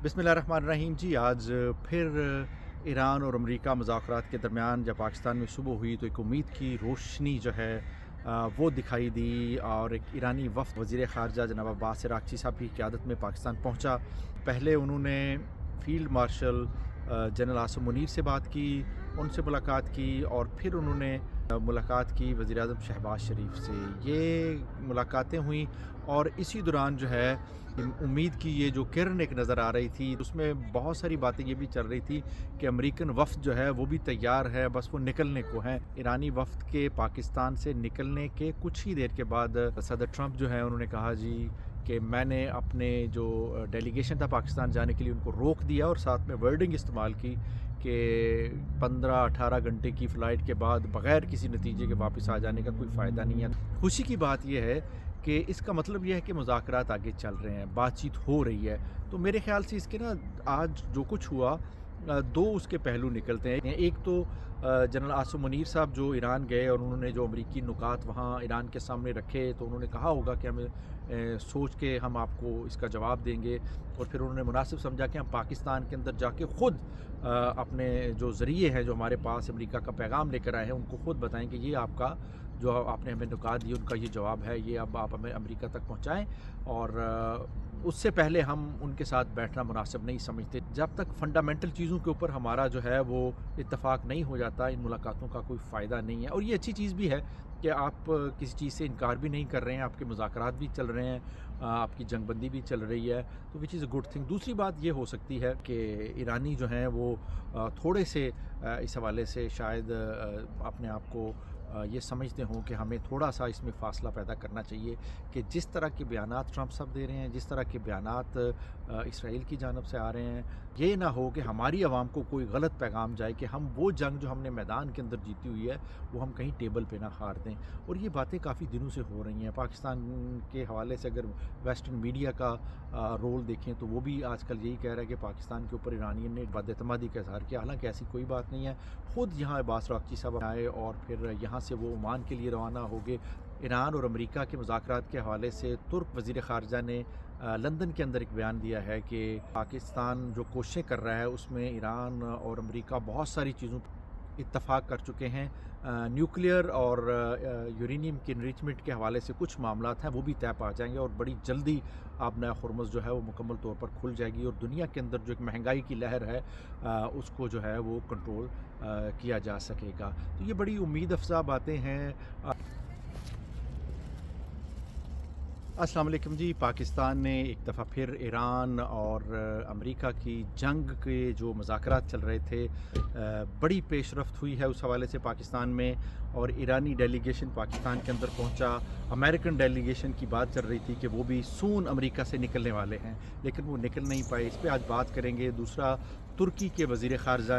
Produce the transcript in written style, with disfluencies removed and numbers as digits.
बिस्मिल्लाहिर्रहमानिर्रहीम जी। आज फिर ईरान और अमेरिका मुज़ाकरात के दरमियान जब पाकिस्तान में सुबह हुई तो एक उम्मीद की रोशनी जो है वो दिखाई दी और एक ईरानी वफ़द वज़ीर ख़ारजा जनाब अब्बास अराग़ची साहब की क़यादत में पाकिस्तान पहुंचा। पहले उन्होंने field marshal general Asim Munir से बात की, उनसे मुलाकात की और फिर उन्होंने मुलाकात की वज़ीर आज़म शहबाज शरीफ से। ये मुलाकातें हुई और इसी दौरान जो है उम्मीद की ये जो किरण एक नज़र आ रही थी, उसमें बहुत सारी बातें ये भी चल रही थी कि अमेरिकन वफ़द जो है वो भी तैयार है, बस वो निकलने को है। ईरानी वफ़द के पाकिस्तान से निकलने के कुछ ही देर के बाद सदर ट्रंप जो है उन्होंने कहा जी कि मैंने अपने जो डेलीगेशन था पाकिस्तान जाने के लिए उनको रोक दिया और साथ में वर्डिंग इस्तेमाल की कि 15-18 घंटे की फ़्लाइट के बाद बग़ैर किसी नतीजे के वापस आ जाने का कोई फ़ायदा नहीं है। खुशी की बात यह है कि इसका मतलब ये है कि मुज़ाकरात आगे चल रहे हैं, बातचीत हो रही है। तो मेरे ख़्याल से इसके ना आज जो कुछ हुआ दो उसके पहलू निकलते हैं। एक तो जनरल आसिम मुनीर साहब जो ईरान गए और उन्होंने जो अमरीकी नुकात वहाँ ईरान के सामने रखे, तो उन्होंने कहा होगा कि हमें सोच के हम आपको इसका जवाब देंगे और फिर उन्होंने मुनासिब समझा कि हम पाकिस्तान के अंदर जाके ख़ुद अपने जो ज़रिए हैं जो हमारे पास अमेरिका का पैगाम लेकर आए हैं उनको ख़ुद बताएं कि ये आपका जो आपने हमें नुकात दिए उनका ये जवाब है, ये अब आप हमें अमेरिका तक पहुँचाएँ। और उससे पहले हम उनके साथ बैठना मुनासिब नहीं समझते। जब तक फ़ंडामेंटल चीज़ों के ऊपर हमारा जो है वो इत्तफ़ाक़ नहीं हो जाता, इन मुलाकातों का कोई फ़ायदा नहीं है। और ये अच्छी चीज़ भी है कि आप किसी चीज़ से इनकार भी नहीं कर रहे हैं, आपके मुज़ाकरात भी चल रहे हैं, आपकी जंगबंदी भी चल रही है, तो which is a good thing. दूसरी बात ये हो सकती है कि ईरानी जो हैं वो थोड़े से इस हवाले से शायद अपने आप को ये समझते हों कि हमें थोड़ा सा इसमें फ़ासला पैदा करना चाहिए कि जिस तरह के बयानात ट्रंप साहब दे रहे हैं, जिस तरह के बयानात इसराइल की जानब से आ रहे हैं, ये ना हो कि हमारी आवाम को कोई गलत पैगाम जाए कि हम वो जंग जो हमने मैदान के अंदर जीती हुई है वो हम कहीं टेबल पे ना हार दें। और ये बातें काफ़ी दिनों से हो रही हैं। पाकिस्तान के हवाले से अगर वेस्टर्न मीडिया का रोल देखें तो वो भी आजकल यही कह रहा है कि पाकिस्तान के ऊपर ईरानियन ने बदएतमादी का इज़हार किया, हालांकि ऐसी कोई बात नहीं है। ख़ुद यहाँ अब्बास अराग़ची साहब आए और फिर यहाँ से वो ओमान के लिए रवाना हो गए। ईरान और अमेरिका के मुज़ाकरात के हवाले से तुर्क वज़ीर ख़ारजा ने लंदन के अंदर एक बयान दिया है कि पाकिस्तान जो कोशिशें कर रहा है उसमें ईरान और अमेरिका बहुत सारी चीज़ों इत्तफ़ाक़ कर चुके हैं। न्यूक्लियर और यूरेनियम की इनरिचमेंट के हवाले से कुछ मामलात हैं वो भी तय पा जाएंगे और बड़ी जल्दी अब नया हुर्मुज़ जो है वो मुकम्मल तौर पर खुल जाएगी और दुनिया के अंदर जो एक महंगाई की लहर है उसको जो है वो कंट्रोल किया जा सकेगा। तो ये बड़ी उम्मीद अफ़ज़ा बातें हैं। अस्सलाम वालेकुम जी। पाकिस्तान ने एक दफ़ा फिर ईरान और अमेरिका की जंग के जो मुज़ाकरात चल रहे थे, बड़ी पेशरफ्त हुई है उस हवाले से पाकिस्तान में। और ईरानी डेलीगेशन पाकिस्तान के अंदर पहुंचा। अमेरिकन डेलीगेशन की बात चल रही थी कि वो भी सून अमेरिका से निकलने वाले हैं, लेकिन वो निकल नहीं पाए। इस पर आज बात करेंगे। दूसरा, तुर्की के वज़ीर ख़ारजा